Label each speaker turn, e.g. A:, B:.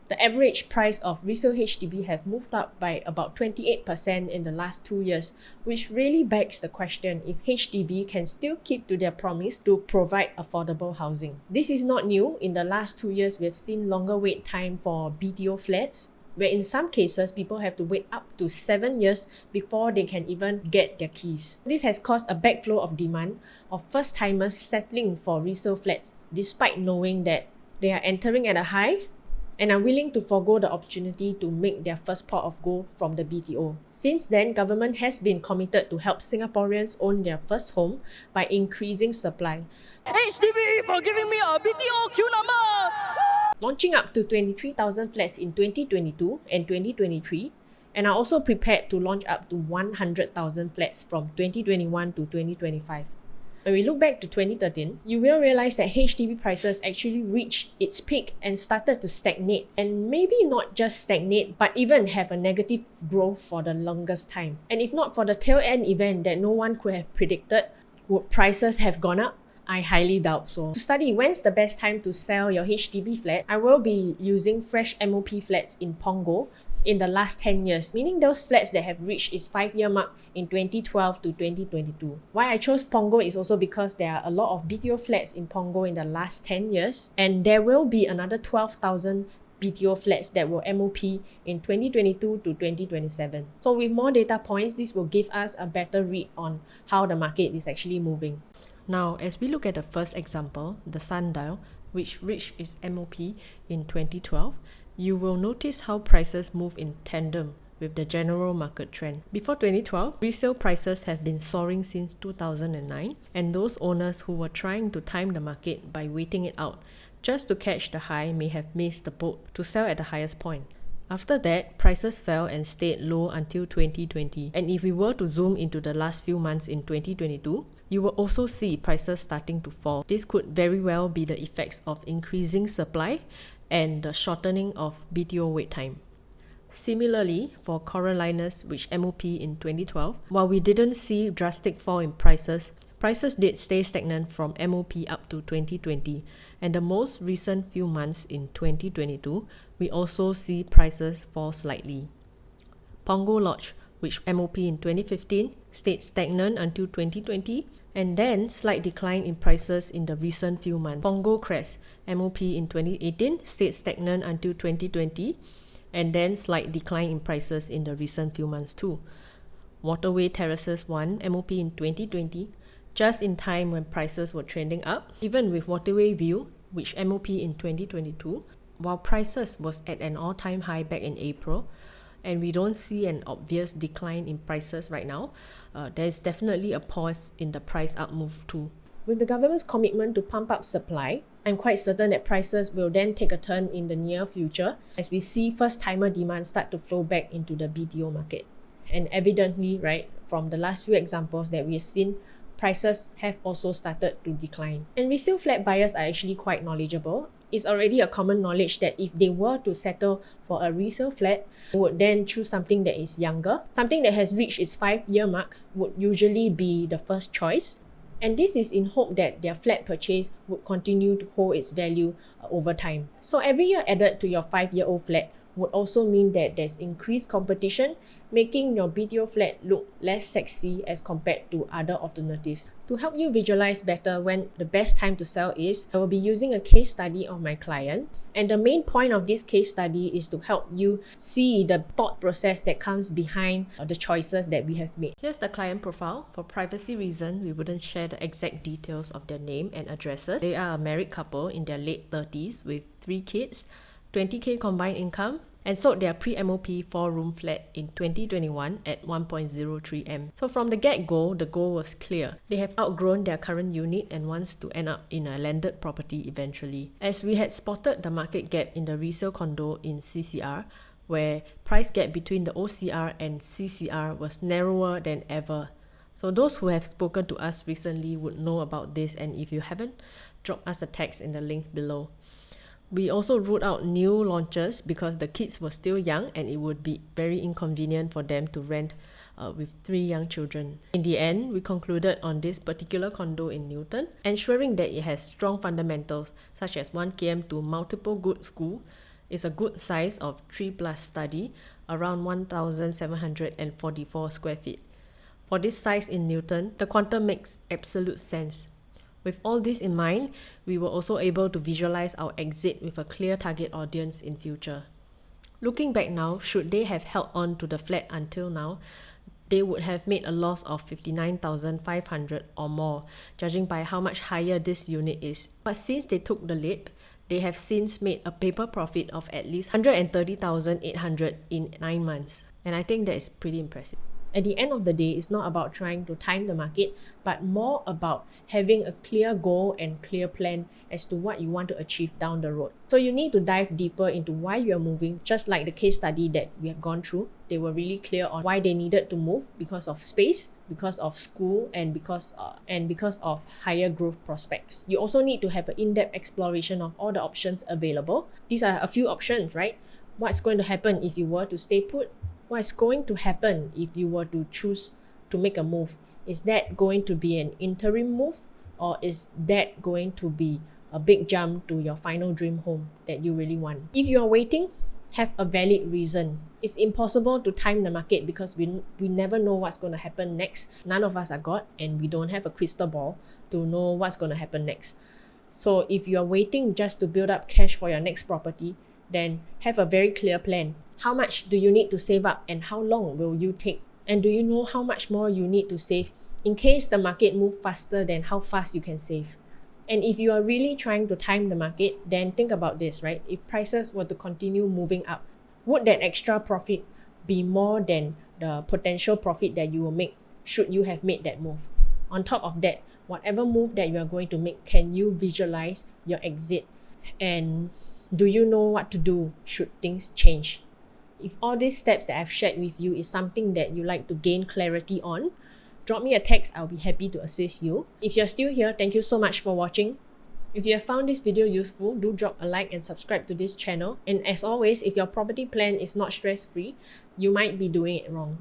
A: The average price of resale HDB have moved up by about 28% in the last 2 years, which really begs the question if HDB can still keep to their promise to provide affordable housing. This is not new. In the last 2 years, we've seen longer wait time for BTO flats, where in some cases, people have to wait up to 7 years before they can even get their keys. This has caused a backflow of demand of first-timers settling for resale flats, despite knowing that they are entering at a high and are willing to forego the opportunity to make their first pot of gold from the BTO. Since then, government has been committed to help Singaporeans own their first home by increasing supply.
B: HDB for giving me a BTO queue number!
A: Launching up to 23,000 flats in 2022 and 2023, and are also prepared to launch up to 100,000 flats from 2021 to 2025. When we look back to 2013, you will realize that HDB prices actually reached its peak and started to stagnate, and maybe not just stagnate, but even have a negative growth for the longest time. And if not for the tail end event that no one could have predicted, would prices have gone up? I highly doubt so. To study when's the best time to sell your HDB flat, I will be using fresh MOP flats in Punggol in the last 10 years, meaning those flats that have reached its 5-year mark in 2012 to 2022. Why I chose Punggol is also because there are a lot of BTO flats in Punggol in the last 10 years, and there will be another 12,000 BTO flats that will MOP in 2022 to 2027. So with more data points, this will give us a better read on how the market is actually moving. Now, as we look at the first example, the sundial, which reached its MOP in 2012, you will notice how prices move in tandem with the general market trend. Before 2012, resale prices have been soaring since 2009, and those owners who were trying to time the market by waiting it out just to catch the high may have missed the boat to sell at the highest point. After that, prices fell and stayed low until 2020. And if we were to zoom into the last few months in 2022, you will also see prices starting to fall. This could very well be the effects of increasing supply and the shortening of BTO wait time. Similarly, for Coriolanus, which MOP in 2012, while we didn't see drastic fall in prices did stay stagnant from MOP up to 2020, and the most recent few months in 2022, we also see prices fall slightly. Punggol Lodge, which MOP in 2015, stayed stagnant until 2020, and then slight decline in prices in the recent few months. Punggol Crest, MOP in 2018, stayed stagnant until 2020, and then slight decline in prices in the recent few months too. Waterway Terraces 1, MOP in 2020, just in time when prices were trending up. Even with Waterway View, which MOP in 2022, while prices was at an all-time high back in April, and we don't see an obvious decline in prices right now, there's definitely a pause in the price up move too. With the government's commitment to pump up supply, I'm quite certain that prices will then take a turn in the near future as we see first-timer demand start to flow back into the BTO market. And evidently, right, from the last few examples that we've seen, prices have also started to decline. And resale flat buyers are actually quite knowledgeable. It's already a common knowledge that if they were to settle for a resale flat, they would then choose something that is younger. Something that has reached its 5-year mark would usually be the first choice. And this is in hope that their flat purchase would continue to hold its value over time. So every year added to your 5-year-old flat would also mean that there's increased competition, making your BTO flat look less sexy as compared to other alternatives. To help you visualize better when the best time to sell is, I will be using a case study of my client. And the main point of this case study is to help you see the thought process that comes behind the choices that we have made. Here's the client profile. For privacy reasons, we wouldn't share the exact details of their name and addresses. They are a married couple in their late 30s with 3 kids, 20k combined income, and sold their pre-MOP 4-room flat in 2021 at 1.03M. So from the get-go, the goal was clear. They have outgrown their current unit and wants to end up in a landed property eventually. As we had spotted the market gap in the resale condo in CCR, where price gap between the OCR and CCR was narrower than ever. So those who have spoken to us recently would know about this, and if you haven't, drop us a text in the link below. We also ruled out new launches because the kids were still young and it would be very inconvenient for them to rent with 3 young children. In the end, we concluded on this particular condo in Newton, ensuring that it has strong fundamentals such as 1 km to multiple good schools, is a good size of 3+ study, around 1,744 square feet. For this size in Newton, the quantum makes absolute sense. With all this in mind, we were also able to visualize our exit with a clear target audience in future. Looking back now, should they have held on to the flat until now, they would have made a loss of 59,500 or more, judging by how much higher this unit is. But since they took the leap, they have since made a paper profit of at least 130,800 in 9 months. And I think that is pretty impressive. At the end of the day, it's not about trying to time the market, but more about having a clear goal and clear plan as to what you want to achieve down the road. So you need to dive deeper into why you're moving, just like the case study that we have gone through. They were really clear on why they needed to move, because of space, because of school, and because of higher growth prospects. You also need to have an in-depth exploration of all the options available. These are a few options, right? What's going to happen if you were to stay put? What's going to happen if you were to choose to make a move? Is that going to be an interim move, or is that going to be a big jump to your final dream home that you really want? If you are waiting, have a valid reason. It's impossible to time the market because we never know what's going to happen next. None of us are God, and we don't have a crystal ball to know what's going to happen next. So if you are waiting just to build up cash for your next property, then have a very clear plan. How much do you need to save up, and how long will you take? And do you know how much more you need to save in case the market moves faster than how fast you can save? And if you are really trying to time the market, then think about this, right? If prices were to continue moving up, would that extra profit be more than the potential profit that you will make should you have made that move? On top of that, whatever move that you are going to make, can you visualize your exit? And do you know what to do should things change? If all these steps that I've shared with you is something that you like to gain clarity on, drop me a text. I'll be happy to assist you. If you're still here, thank you so much for watching. If you have found this video useful, do drop a like and subscribe to this channel. And as always, if your property plan is not stress-free, you might be doing it wrong.